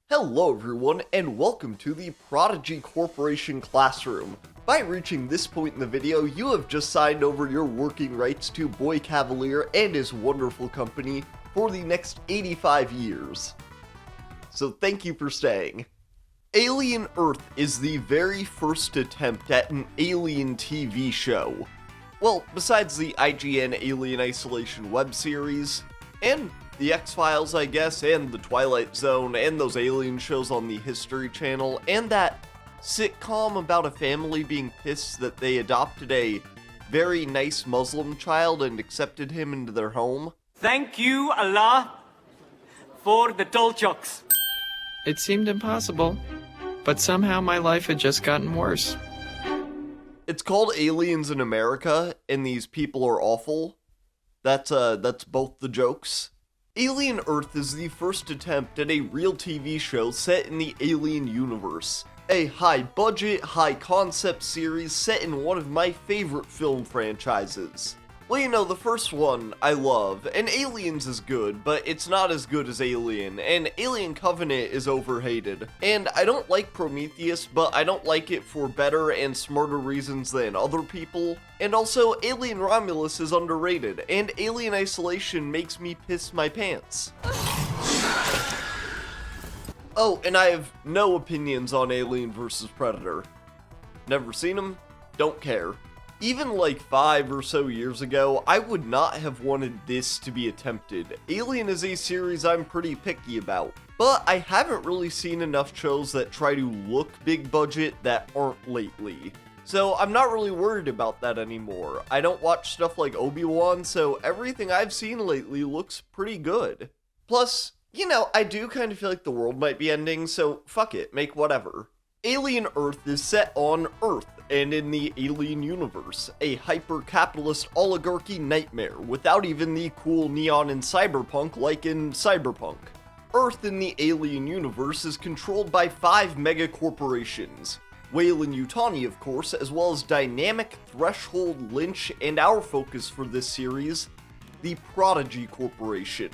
Hello everyone, and welcome to the Prodigy Corporation Classroom. By reaching this point in the video, you have just signed over your working rights to Boy Cavalier and his wonderful company for the next 85 years. So thank you for staying. Alien Earth is the very first attempt at an alien TV show. Well, besides the IGN Alien Isolation web series, and the X-Files, I guess, and the Twilight Zone, and those alien shows on the History Channel, and that sitcom about a family being pissed that they adopted a very nice Muslim child and accepted him into their home. Thank you, Allah, for the Tolchuks. It seemed impossible, but somehow my life had just gotten worse. It's called Aliens in America, and these people are awful. That's both the jokes. Alien Earth is the first attempt at a real TV show set in the Alien universe. A high-budget, high-concept series set in one of my favorite film franchises. Well, you know, the first one I love, and Aliens is good, but it's not as good as Alien, and Alien Covenant is overhated. And I don't like Prometheus, but I don't like it for better and smarter reasons than other people. And also, Alien Romulus is underrated, and Alien Isolation makes me piss my pants. Oh, and I have no opinions on Alien vs. Predator. Never seen them, don't care. Even like 5 or so years ago, I would not have wanted this to be attempted. Alien is a series I'm pretty picky about, but I haven't really seen enough shows that try to look big budget that aren't lately. So I'm not really worried about that anymore. I don't watch stuff like Obi-Wan, so everything I've seen lately looks pretty good. Plus, you know, I do kind of feel like the world might be ending, so fuck it, make whatever. Alien Earth is set on Earth and in the Alien universe, a hyper-capitalist oligarchy nightmare without even the cool neon and cyberpunk like in Cyberpunk. Earth in the Alien universe is controlled by 5 mega-corporations. Weyland-Yutani, of course, as well as Dynamic, Threshold, Lynch, and our focus for this series, the Prodigy Corporation.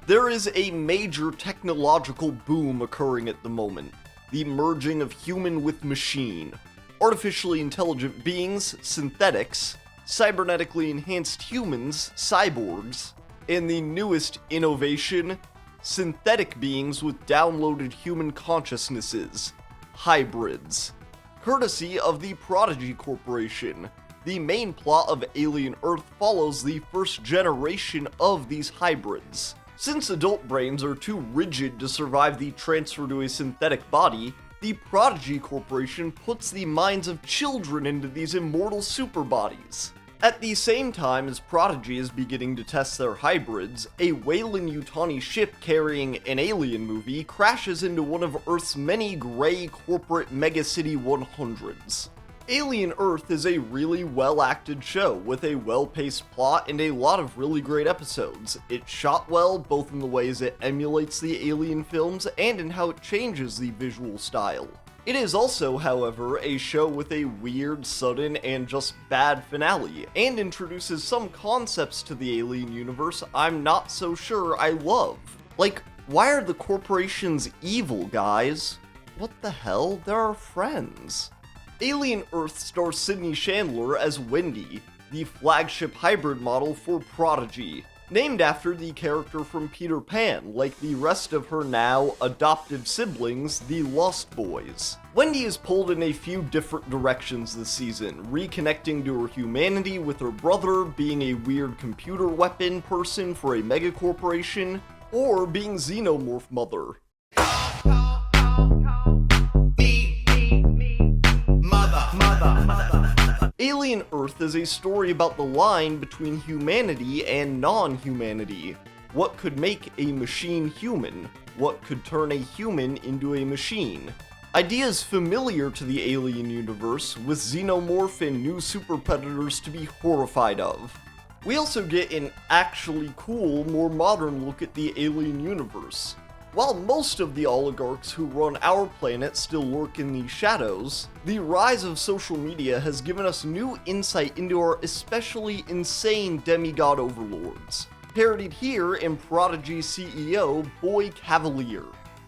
There is a major technological boom occurring at the moment. The merging of human with machine, artificially intelligent beings, synthetics, cybernetically enhanced humans, cyborgs, and the newest innovation, synthetic beings with downloaded human consciousnesses, hybrids. Courtesy of the Prodigy Corporation, the main plot of Alien Earth follows the first generation of these hybrids. Since adult brains are too rigid to survive the transfer to a synthetic body, the Prodigy Corporation puts the minds of children into these immortal superbodies. At the same time as Prodigy is beginning to test their hybrids, a Weyland-Yutani ship carrying an alien movie crashes into one of Earth's many gray corporate megacity 100s. Alien Earth is a really well-acted show, with a well-paced plot and a lot of really great episodes. It's shot well, both in the ways it emulates the Alien films and in how it changes the visual style. It is also, however, a show with a weird, sudden, and just bad finale, and introduces some concepts to the Alien universe I'm not so sure I love. Like, why are the corporations evil, guys? What the hell? They're our friends. Alien Earth stars Sydney Chandler as Wendy, the flagship hybrid model for Prodigy, named after the character from Peter Pan, like the rest of her now adoptive siblings, the Lost Boys. Wendy is pulled in a few different directions this season, reconnecting to her humanity with her brother, being a weird computer weapon person for a megacorporation, or being Xenomorph Mother. Alien Earth is a story about the line between humanity and non-humanity. What could make a machine human? What could turn a human into a machine? Ideas familiar to the Alien universe, with Xenomorph and new super predators to be horrified of. We also get an actually cool, more modern look at the Alien universe. While most of the oligarchs who run our planet still lurk in the shadows, the rise of social media has given us new insight into our especially insane demigod overlords, parodied here in Prodigy CEO Boy Cavalier.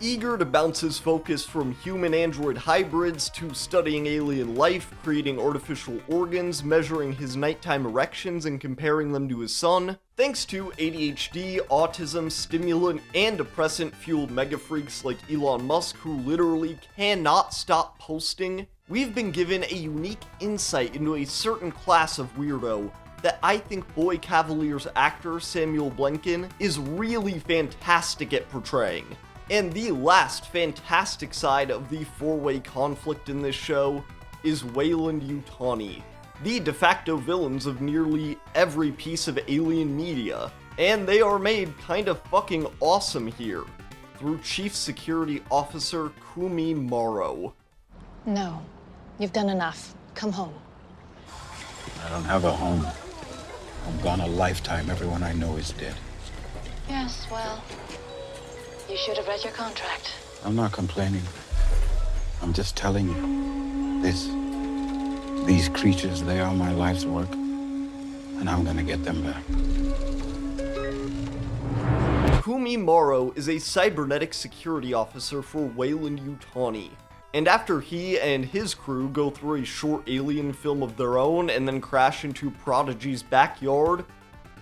eager to bounce his focus from human-android hybrids to studying alien life, creating artificial organs, measuring his nighttime erections and comparing them to his son. Thanks to ADHD, autism, stimulant, and depressant-fueled mega freaks like Elon Musk who literally cannot stop posting, we've been given a unique insight into a certain class of weirdo that I think Boy Cavalier's actor Samuel Blanken is really fantastic at portraying. And the last fantastic side of the four-way conflict in this show is Weyland-Yutani, the de facto villains of nearly every piece of alien media, and they are made kind of fucking awesome here, through Chief Security Officer Kumi Morrow. No, you've done enough. Come home. I don't have a home. I'm gone a lifetime. Everyone I know is dead. Yes, well, you should have read your contract. I'm not complaining. I'm just telling you. These creatures, they are my life's work. And I'm gonna get them back. Kumi Morrow is a cybernetic security officer for Weyland-Yutani. And after he and his crew go through a short alien film of their own and then crash into Prodigy's backyard,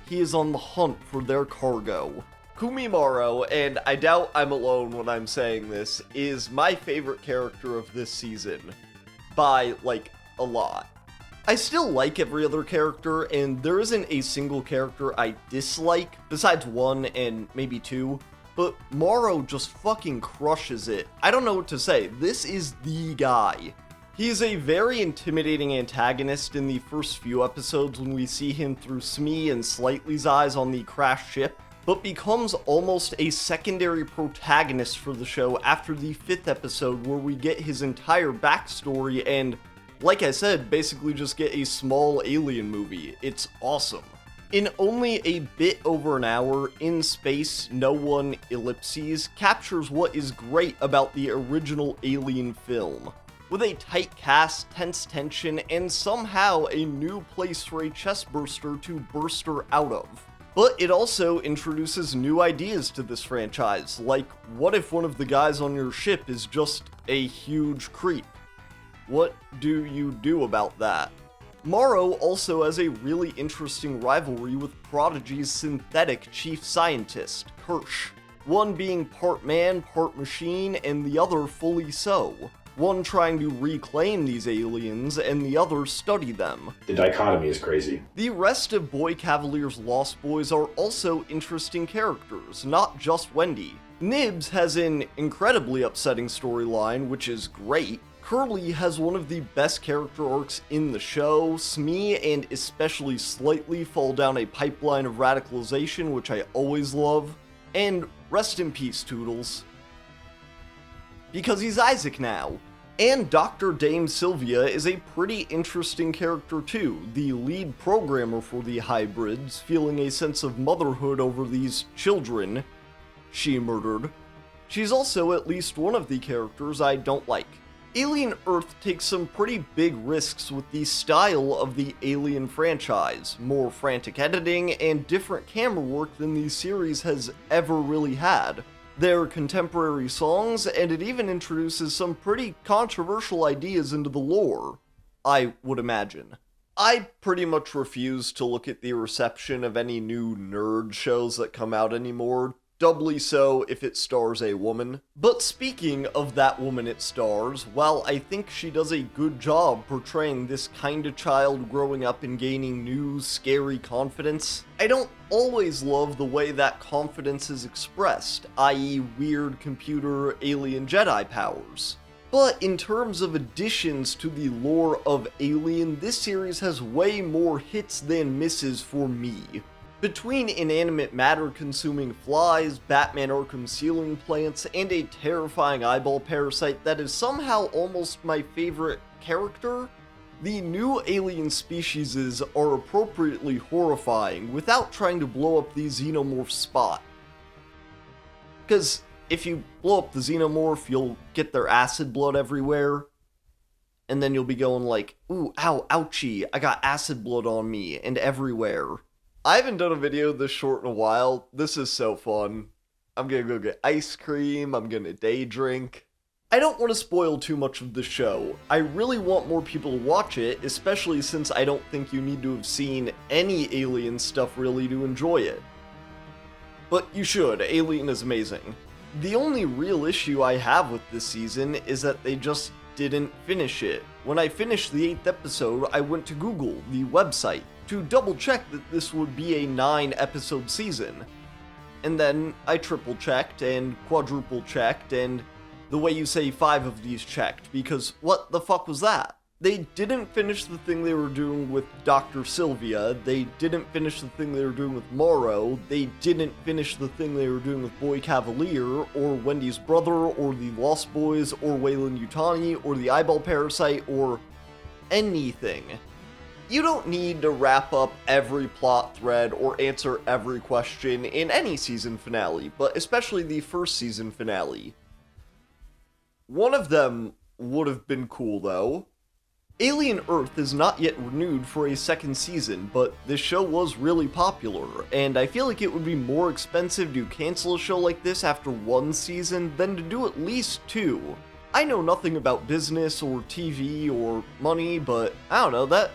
he is on the hunt for their cargo. Kumi Morrow, and I doubt I'm alone when I'm saying this, is my favorite character of this season. By, like, a lot. I still like every other character, and there isn't a single character I dislike, besides one and maybe two. But Morrow just fucking crushes it. I don't know what to say. This is the guy. He is a very intimidating antagonist in the first few episodes when we see him through Smee and Slightly's eyes on the crashed ship, but becomes almost a secondary protagonist for the show after the 5th episode where we get his entire backstory and, like I said, basically just get a small alien movie. It's awesome. In only a bit over an hour, In Space, No One, Ellipses captures what is great about the original Alien film. With a tight cast, tense tension, and somehow a new place for a chestburster to burst her out of. But it also introduces new ideas to this franchise, like what if one of the guys on your ship is just a huge creep? What do you do about that? Morrow also has a really interesting rivalry with Prodigy's synthetic chief scientist, Kirsch. One being part man, part machine, and the other fully so. One trying to reclaim these aliens, and the other study them. The dichotomy is crazy. The rest of Boy Cavalier's Lost Boys are also interesting characters, not just Wendy. Nibs has an incredibly upsetting storyline, which is great. Curly has one of the best character arcs in the show. Smee and especially Slightly fall down a pipeline of radicalization, which I always love. And rest in peace, Toodles. Because he's Isaac now. And Dr. Dame Sylvia is a pretty interesting character too, the lead programmer for the hybrids, feeling a sense of motherhood over these children she murdered. She's also at least one of the characters I don't like. Alien Earth takes some pretty big risks with the style of the Alien franchise, more frantic editing and different camera work than the series has ever really had. There are contemporary songs, and it even introduces some pretty controversial ideas into the lore, I would imagine. I pretty much refuse to look at the reception of any new nerd shows that come out anymore, doubly so if it stars a woman. But speaking of that woman it stars, while I think she does a good job portraying this kind of child growing up and gaining new, scary confidence, I don't always love the way that confidence is expressed, i.e. weird computer alien Jedi powers. But in terms of additions to the lore of Alien, this series has way more hits than misses for me. Between inanimate matter-consuming flies, Batman Arkham ceiling plants, and a terrifying eyeball parasite that is somehow almost my favorite character, the new alien species are appropriately horrifying without trying to blow up the xenomorph spot. Because if you blow up the xenomorph, you'll get their acid blood everywhere, and then you'll be going like, ooh, ow, ouchie, I got acid blood on me and everywhere. I haven't done a video this short in a while. This is so fun. I'm gonna go get ice cream, I'm gonna day drink. I don't want to spoil too much of the show. I really want more people to watch it, especially since I don't think you need to have seen any Alien stuff really to enjoy it. But you should, Alien is amazing. The only real issue I have with this season is that they just didn't finish it. When I finished the 8th episode, I went to Google, the website, to double check that this would be a 9-episode season. And then I triple checked and quadruple checked and the way you say 5 of these checked, because what the fuck was that? They didn't finish the thing they were doing with Dr. Sylvia, they didn't finish the thing they were doing with Morrow, they didn't finish the thing they were doing with Boy Cavalier, or Wendy's brother, or the Lost Boys, or Weyland Yutani, or the Eyeball Parasite, or anything. You don't need to wrap up every plot thread or answer every question in any season finale, but especially the first season finale. One of them would have been cool though. Alien Earth is not yet renewed for a second season, but this show was really popular, and I feel like it would be more expensive to cancel a show like this after 1 season than to do at least 2. I know nothing about business or TV or money, but I don't know, that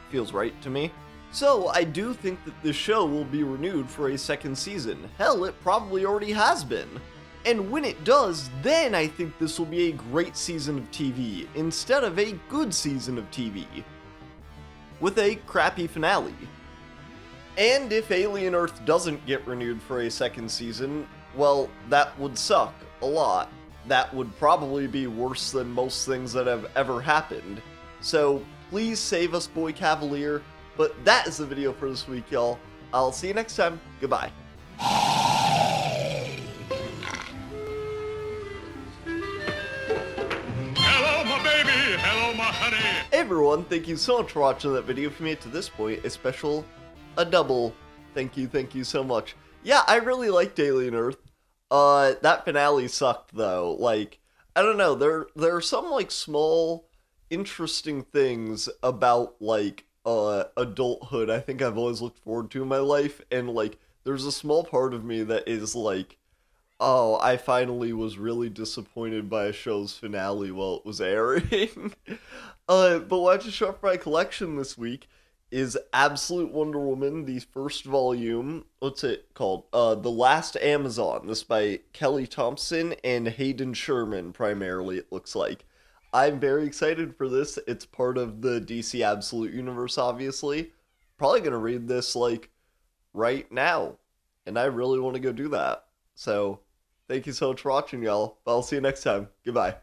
feels right to me. So I do think that this show will be renewed for a second season. Hell, it probably already has been. And when it does, then I think this will be a great season of TV, instead of a good season of TV. With a crappy finale. And if Alien Earth doesn't get renewed for a second season, well, that would suck a lot. That would probably be worse than most things that have ever happened. So please save us, Boy Cavalier. But that is the video for this week, y'all. I'll see you next time. Goodbye. Hey everyone, thank you so much for watching that video. If you made it to this point, a double thank you so much. Yeah, I really liked Alien Earth. That finale sucked though. Like, I don't know, there are some like small, interesting things about like adulthood I think I've always looked forward to in my life, and like there's a small part of me that is like, oh, I finally was really disappointed by a show's finale while it was airing. But what I just shot for my collection this week is Absolute Wonder Woman, the first volume. What's it called? The Last Amazon. This by Kelly Thompson and Hayden Sherman, primarily, it looks like. I'm very excited for this. It's part of the DC Absolute Universe, obviously. Probably gonna read this, like, right now. And I really want to go do that. So, thank you so much for watching, y'all. I'll see you next time. Goodbye.